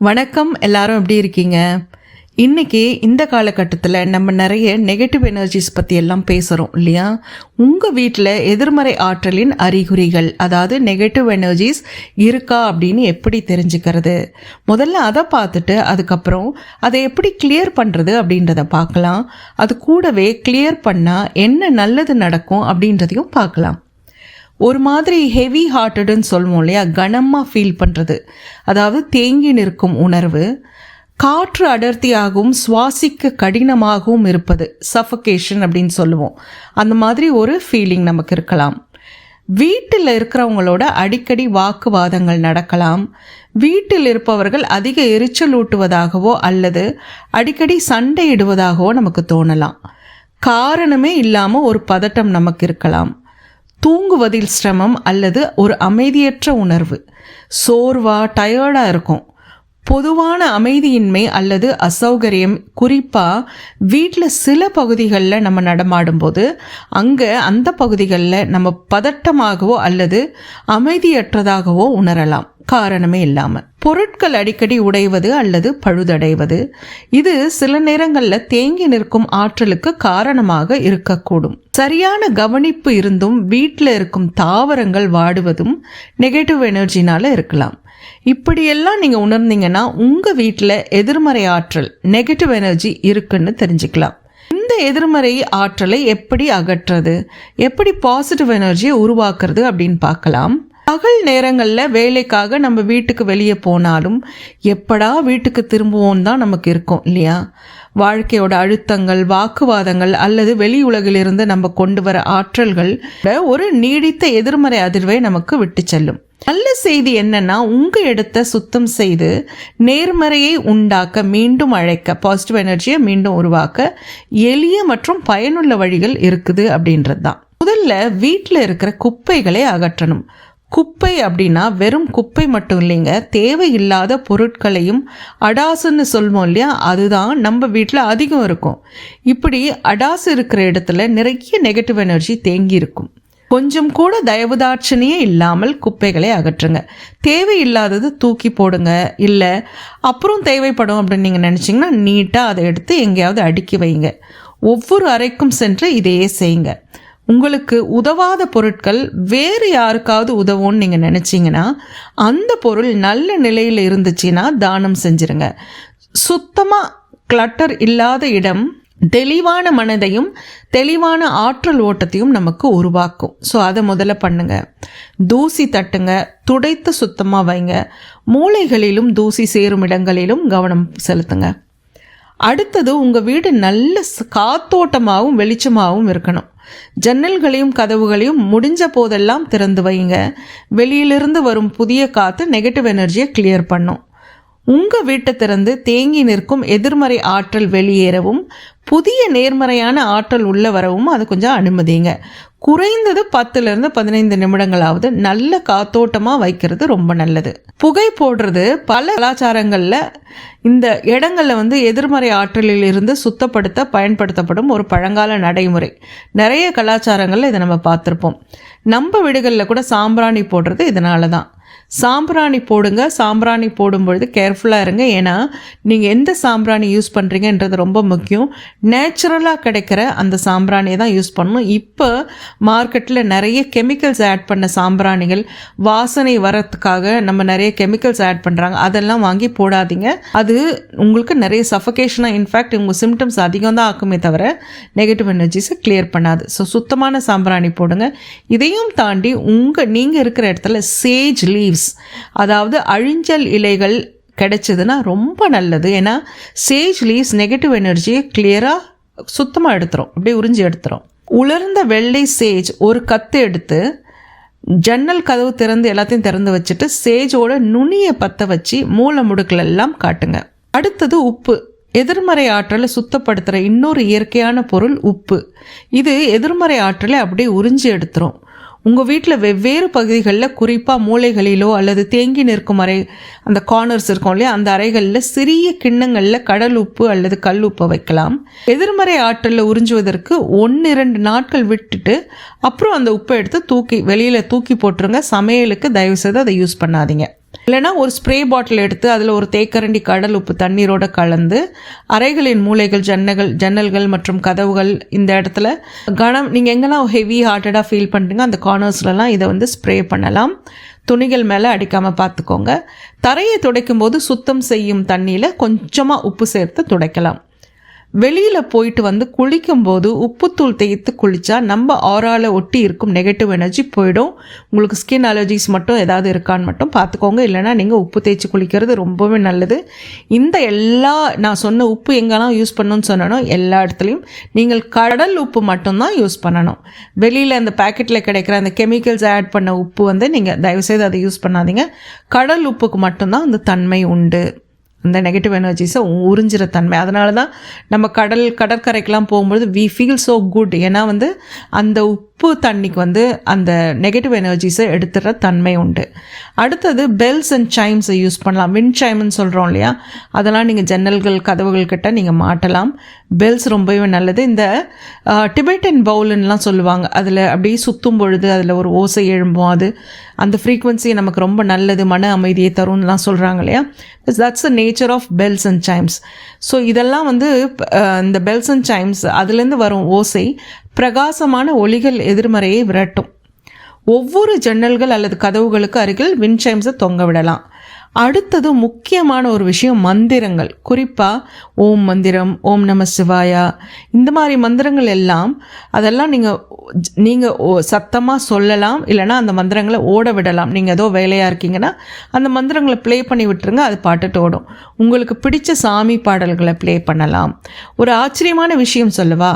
வணக்கம், எல்லாரும் எப்படி இருக்கீங்க? இன்றைக்கி இந்த காலகட்டத்தில் நம்ம நிறைய நெகட்டிவ் எனர்ஜிஸ் பற்றி எல்லாம் பேசுகிறோம் இல்லையா? உங்கள் வீட்டில் எதிர்மறை ஆற்றலின் அறிகுறிகள், அதாவது நெகட்டிவ் எனர்ஜிஸ் இருக்கா அப்படின்னு எப்படி தெரிஞ்சுக்கிறது? முதல்ல அதை பார்த்துட்டு அதுக்கப்புறம் அதை எப்படி கிளியர் பண்ணுறது அப்படின்றத பார்க்கலாம். அது கூடவே கிளியர் பண்ணால் என்ன நல்லது நடக்கும் அப்படின்றதையும் பார்க்கலாம். ஒரு மாதிரி ஹெவி ஹார்ட்டடுன்னு சொல்லுவோம் இல்லையா, கனமாக ஃபீல் பண்ணுறது, அதாவது தேங்கி நிற்கும் உணர்வு, காற்று அடர்த்தியாகவும் சுவாசிக்க கடினமாகவும் இருப்பது, சஃபகேஷன் அப்படின்னு சொல்லுவோம். அந்த மாதிரி ஒரு ஃபீலிங் நமக்கு இருக்கலாம். வீட்டில் இருக்கிறவங்களோட அடிக்கடி வாக்குவாதங்கள் நடக்கலாம். வீட்டில் இருப்பவர்கள் அதிக எரிச்சல் ஊட்டுவதாகவோ அல்லது அடிக்கடி சண்டையிடுவதாகவோ நமக்கு தோணலாம். காரணமே இல்லாமல் ஒரு பதட்டம் நமக்கு இருக்கலாம். தூங்குவதில் சிரமம் அல்லது ஒரு அமைதியற்ற உணர்வு, டயர்டாக இருக்கும். பொதுவான அமைதியின்மை அல்லது அசௌகரியம், குறிப்பாக வீட்டில் சில பகுதிகளில் நம்ம நடமாடும்போது அந்த பகுதிகளில் நம்ம பதட்டமாகவோ அல்லது அமைதியற்றதாகவோ உணரலாம், காரணமே இல்லாமல். பொருட்கள் அடிக்கடி உடைவது அல்லது பழுதடைவது, இது சில நேரங்களில் தேங்கி நிற்கும் ஆற்றலுக்கு காரணமாக இருக்கக்கூடும். சரியான கவனிப்பு இருந்தும் வீட்டில் இருக்கும் தாவரங்கள் வாடுவதும் நெகட்டிவ் எனர்ஜினால இருக்கலாம். இப்படியெல்லாம் நீங்கள் உணர்ந்தீங்கன்னா உங்கள் வீட்டில் எதிர்மறை ஆற்றல், நெகட்டிவ் எனர்ஜி இருக்குன்னு தெரிஞ்சுக்கலாம். இந்த எதிர்மறை ஆற்றலை எப்படி அகற்றுறது, எப்படி பாசிட்டிவ் எனர்ஜியை உருவாக்குறது அப்படின்னு பார்க்கலாம். பகல் நேரங்களில் வேலைக்காக நம்ம வீட்டுக்கு வெளியே போனாலும் எப்படா வீட்டுக்கு திரும்புவோம் தான் நமக்கு இருக்கும் இல்லையா? வாழ்க்கையோட அழுத்தங்கள், வாக்குவாதங்கள் அல்லது வெளி உலகிலிருந்து நம்ம கொண்டு வர ஆற்றல்கள் ஒரு நீடித்த எதிர்மறை அதிர்வை நமக்கு விட்டு செல்லும். நல்ல செய்தி என்னன்னா, உங்கள் இடத்தை சுத்தம் செய்து நேர்மறையை உண்டாக்க, மீண்டும் அழைக்க, பாசிட்டிவ் எனர்ஜியை மீண்டும் உருவாக்க எளிய மற்றும் பயனுள்ள வழிகள் இருக்குது அப்படின்றது தான். முதல்ல வீட்டில் இருக்கிற குப்பைகளை அகற்றணும். குப்பை அப்படின்னா வெறும் குப்பை மட்டும் இல்லைங்க, தேவையில்லாத பொருட்களையும் அடாசுன்னு சொல்லுவோம் இல்லையா, அதுதான் நம்ம வீட்டில் அதிகம் இருக்கும். இப்படி அடாசு இருக்கிற இடத்துல நிறைய நெகட்டிவ் எனர்ஜி தேங்கி இருக்கும். கொஞ்சம் கூட தயவுதாட்சணியே இல்லாமல் குப்பைகளை அகற்றுங்க. தேவையில்லாதது தூக்கி போடுங்க. இல்லை அப்புறம் தேவைப்படும் அப்படின்னு நீங்கள் நினச்சிங்கன்னா நீட்டாக அதை எடுத்து எங்கேயாவது அடுக்கி வைங்க. ஒவ்வொரு அறைக்கும் சென்று இதையே செய்யுங்க. உங்களுக்கு உதவாத பொருட்கள் வேறு யாருக்காவது உதவும்னு நீங்கள் நினச்சிங்கன்னா அந்த பொருள் நல்ல நிலையில் இருந்துச்சுன்னா தானம் செஞ்சுருங்க. சுத்தமாக கிளட்டர் இல்லாத இடம் தெளிவான மனதையும் தெளிவான ஆற்றல் ஓட்டத்தையும் நமக்கு உருவாக்கும். ஸோ அதை முதல்ல பண்ணுங்க. தூசி தட்டுங்க, துடைத்து சுத்தமாக வைங்க. மூளைகளிலும் தூசி சேரும் இடங்களிலும் கவனம் செலுத்துங்க. அடுத்தது, உங்கள் வீடு நல்ல காத்தோட்டமாகவும் வெளிச்சமாகவும் இருக்கணும். ஜன்னல்களையும் கதவுகளையும் முடிஞ்ச போதெல்லாம் திறந்து வைங்க. வெளியிலிருந்து வரும் புதிய காற்று நெகட்டிவ் எனர்ஜியை கிளியர் பண்ணும். உங்கள் வீட்டை திறந்து தேங்கி நிற்கும் எதிர்மறை ஆற்றல் வெளியேறவும் புதிய நேர்மறையான ஆற்றல் உள்ள வரவும் அது கொஞ்சம் அனுமதிங்க. குறைந்தது 10லிருந்து 15 நிமிடங்களாவது நல்ல காத்தோட்டமாக வைக்கிறது ரொம்ப நல்லது. புகை போடுறது பல கலாச்சாரங்களில் இந்த இடங்களில் எதிர்மறை ஆற்றலில் இருந்து சுத்தப்படுத்த பயன்படுத்தப்படும் ஒரு பழங்கால நடைமுறை. நிறைய கலாச்சாரங்களில் இதை நம்ம பார்த்துருப்போம். நம்ம வீடுகளில் கூட சாம்பிராணி போடுறது இதனால தான். சாம்பிராணி போடுங்க. சாம்பிராணி போடும்பொழுது கேர்ஃபுல்லாக இருங்க. ஏன்னா நீங்கள் எந்த சாம்பிராணி யூஸ் பண்ணுறீங்கன்றது ரொம்ப முக்கியம். நேச்சுரலாக கிடைக்கிற அந்த சாம்பிராணியை தான் யூஸ் பண்ணணும். இப்போ மார்க்கெட்டில் நிறைய கெமிக்கல்ஸ் ஆட் பண்ண சாம்பிராணிகள், வாசனை வரத்துக்காக நம்ம நிறைய கெமிக்கல்ஸ் ஆட் பண்ணுறாங்க. அதெல்லாம் வாங்கி போடாதீங்க. அது உங்களுக்கு நிறைய சஃபகேஷனாக, இன்ஃபேக்ட் உங்கள் சிம்டம்ஸ் அதிகம் தான் ஆக்குமே தவிர நெகட்டிவ் எனர்ஜிஸை கிளியர் பண்ணாது. ஸோ சுத்தமான சாம்பிராணி போடுங்க. இதையும் தாண்டி நீங்கள் இருக்கிற இடத்துல சேஜ் லீவ்ஸ், அதாவது அழிஞ்சல் இலைகள் கிடைச்சதுன்னா ரொம்ப நல்லது. ஏன்னா சேஜ் லீவ்ஸ் நெகட்டிவ் எனர்ஜியை கிளியராக சுத்தமாக எடுத்துரும், அப்படியே உறிஞ்சி எடுத்துரும். உலர்ந்த வெள்ளை சேஜ் ஒரு கத்து எடுத்து ஜன்னல் கதவு திறந்து எல்லாத்தையும் திறந்து வச்சுட்டு சேஜோட நுனியை பற்ற வச்சு மூல முடுக்கல் எல்லாம் காட்டுங்க. அடுத்தது உப்பு. எதிர்மறை ஆற்றலை சுத்தப்படுத்துகிற இன்னொரு இயற்கையான பொருள் உப்பு. இது எதிர்மறை ஆற்றலை அப்படியே உறிஞ்சி எடுத்துரும். உங்கள் வீட்டில் வெவ்வேறு பகுதிகளில், குறிப்பாக மூலைகளிலோ அல்லது தேங்கி நிற்கும் அறை, அந்த கார்னர்ஸ் இருக்கும் இல்லையா, அந்த அறைகளில் சிறிய கிண்ணங்களில் கடல் உப்பு அல்லது கல் உப்பை வைக்கலாம். எதிர்மறை ஆற்றலில் உறிஞ்சுவதற்கு 1-2 நாட்கள் விட்டுட்டு அப்புறம் அந்த உப்பை எடுத்து வெளியில் தூக்கி போட்டுருங்க. சமையலுக்கு தயவுசெய்து அதை யூஸ் பண்ணாதீங்க. இல்லைனா ஒரு ஸ்ப்ரே பாட்டில் எடுத்து அதில் ஒரு தேக்கரண்டி கடல் உப்பு தண்ணீரோடு கலந்து அறைகளின் மூலைகள், ஜன்னல்கள் மற்றும் கதவுகள் இந்த இடத்துல நீங்கள் எங்கெல்லாம் ஹெவி ஹார்ட்டடாக ஃபீல் பண்ணுறீங்க அந்த கார்னர்ஸ்லலாம் இதை வந்து ஸ்ப்ரே பண்ணலாம். துணிகள் மேலே அடிக்காமல் பார்த்துக்கோங்க. தரையை துடைக்கும் போது சுத்தம் செய்யும் தண்ணியில் கொஞ்சமாக உப்பு சேர்த்து துடைக்கலாம். வெளியில் போயிட்டு வந்து குளிக்கும்போது உப்புத்தூள் தேய்த்து குளித்தா நம்ம ஆரால ஒட்டி இருக்கும் நெகட்டிவ் எனர்ஜி போயிடும். உங்களுக்கு ஸ்கின் அலர்ஜிஸ் மட்டும் ஏதாவது இருக்கான்னு மட்டும் பார்த்துக்கோங்க. இல்லைனா நீங்கள் உப்பு தேய்ச்சி குளிக்கிறது ரொம்பவே நல்லது. இந்த நான் சொன்ன உப்பு எங்கெல்லாம் யூஸ் பண்ணணும்னு சொன்னனோ எல்லா இடத்துலையும் நீங்கள் கடல் உப்பு மட்டும்தான் யூஸ் பண்ணணும். வெளியில் அந்த பேக்கெட்டில் கிடைக்கிற அந்த கெமிக்கல்ஸ் ஆட் பண்ண உப்பு வந்து நீங்கள் தயவுசெய்து அதை யூஸ் பண்ணாதீங்க. கடல் உப்புக்கு மட்டும்தான் அந்த தன்மை உண்டு, அந்த நெகட்டிவ் எனர்ஜிஸை உறிஞ்சிற தன்மை. அதனால தான் நம்ம கடற்கரைக்கெலாம் போகும்பொழுது வி ஃபீல் ஸோ குட். ஏன்னா வந்து அந்த உப்பு தண்ணிக்கு வந்து அந்த நெகட்டிவ் எனர்ஜிஸை எடுத்துகிற தன்மை உண்டு. அடுத்தது பெல்ஸ் அண்ட் சைம்ஸை யூஸ் பண்ணலாம். விண்ட் சைம்னு சொல்கிறோம் இல்லையா, அதெல்லாம் நீங்கள் ஜன்னல்கள் கதவுகள் கிட்ட நீங்கள் மாட்டலாம். பெல்ஸ் ரொம்பவே நல்லது. இந்த டிபெட்டன் பவுலுன்னெலாம் சொல்லுவாங்க, அதில் அப்படியே சுற்றும் பொழுது அதில் ஒரு ஓசை எழும்பும். அந்த ஃப்ரீக்வன்சி நமக்கு ரொம்ப நல்லது, மன அமைதியை தரும்லாம் சொல்கிறாங்க இல்லையா. That's the nature of bells and chimes. So இதெல்லாம் வந்து இந்த பெல்ஸ் அண்ட் சைம்ஸ் அதுலேருந்து வரும் ஓசை பிரகாசமான ஒளிகள் எதிர்மறையை விரட்டும். ஒவ்வொரு ஜன்னல்கள் அல்லது கதவுகளுக்கு அருகில் விண்ட் சைம்ஸை தொங்க விடலாம். அடுத்தது முக்கியமான ஒரு விஷயம் மந்திரங்கள். குறிப்பாக ஓம் மந்திரம், ஓம் நம சிவாயா, இந்த மாதிரி மந்திரங்கள் எல்லாம் அதெல்லாம் நீங்கள் சத்தமாக சொல்லலாம். இல்லைனா அந்த மந்திரங்களை ஓட விடலாம். நீங்கள் ஏதோ வேலையாக இருக்கீங்கன்னா அந்த மந்திரங்களை ப்ளே பண்ணி விட்டுருங்க, அது பாட்டுட்டு ஓடும். உங்களுக்கு பிடிச்ச சாமி பாடல்களை ப்ளே பண்ணலாம். ஒரு ஆச்சரியமான விஷயம் சொல்லவா,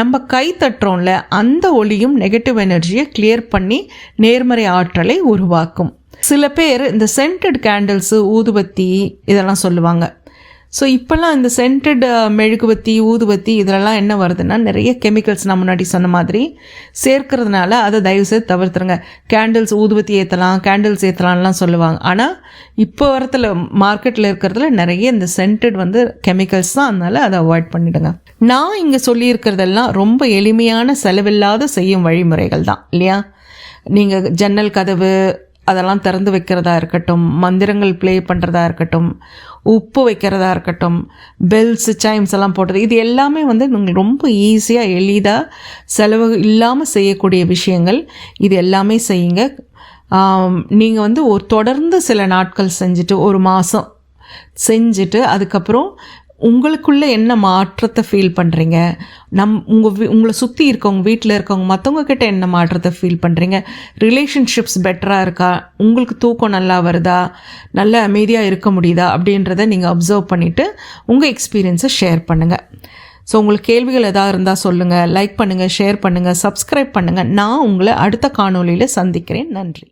நம்ம கை தட்டுறோம்ல அந்த ஒளியும் நெகட்டிவ் எனர்ஜியை கிளியர் பண்ணி நேர்மறை ஆற்றலை உருவாக்கும். சில பேர் இந்த சென்டட் கேண்டில்ஸு, ஊதுபத்தி இதெல்லாம் சொல்லுவாங்க. ஸோ இப்போல்லாம் இந்த சென்டட் மெழுகுவத்தி, ஊதுபத்தி இதிலெல்லாம் என்ன வருதுன்னா நிறைய கெமிக்கல்ஸ் நான் முன்னாடி சொன்ன மாதிரி சேர்க்கறதுனால அதை தயவுசெய்து தவிர்த்துருங்க. கேண்டில்ஸ், ஊதுபத்தி ஏற்றலாம், கேண்டில்ஸ் ஏற்றலாம்லாம் சொல்லுவாங்க. ஆனால் இப்போ வரத்தில் மார்க்கெட்டில் இருக்கிறதுல நிறைய இந்த சென்டட் வந்து கெமிக்கல்ஸ் தான், அதனால் அதை அவாய்ட் பண்ணிவிடுங்க. நான் இங்கே சொல்லியிருக்கிறதெல்லாம் ரொம்ப எளிமையான செலவில்லாத செய்யும் வழிமுறைகள் தான் இல்லையா. நீங்கள் ஜன்னல் கதவு அதெல்லாம் திறந்து வைக்கிறதா இருக்கட்டும், மந்திரங்கள் ப்ளே பண்ணுறதா இருக்கட்டும், உப்பு வைக்கிறதா இருக்கட்டும், பெல்ஸ் சைம்ஸ் எல்லாம் போடுறது, இது எல்லாமே வந்து நீங்கள் ரொம்ப ஈஸியாக எளிதாக செலவு இல்லாமல் செய்யக்கூடிய விஷயங்கள். இது எல்லாமே செய்யுங்க. நீங்கள் வந்து தொடர்ந்து சில நாட்கள் செஞ்சுட்டு, ஒரு மாதம் செஞ்சுட்டு அதுக்கப்புறம் உங்களுக்குள்ளே என்ன மாற்றத்தை ஃபீல் பண்ணுறீங்க, உங்களை சுற்றி இருக்கவங்க, வீட்டில் இருக்கவங்க, மற்றவங்க கிட்ட என்ன மாற்றத்தை ஃபீல் பண்ணுறீங்க, ரிலேஷன்ஷிப்ஸ் பெட்டராக இருக்கா, உங்களுக்கு தூக்கம் நல்லா வருதா, நல்ல அமைதியாக இருக்க முடியுதா அப்படின்றத நீங்கள் அப்சர்வ் பண்ணிவிட்டு உங்கள் எக்ஸ்பீரியன்ஸை ஷேர் பண்ணுங்கள். ஸோ உங்களுக்கு கேள்விகள் எதாவது இருந்தால் சொல்லுங்கள். லைக் பண்ணுங்கள், ஷேர் பண்ணுங்கள், சப்ஸ்கிரைப் பண்ணுங்கள். நான் உங்களை அடுத்த காணொளியில் சந்திக்கிறேன். நன்றி.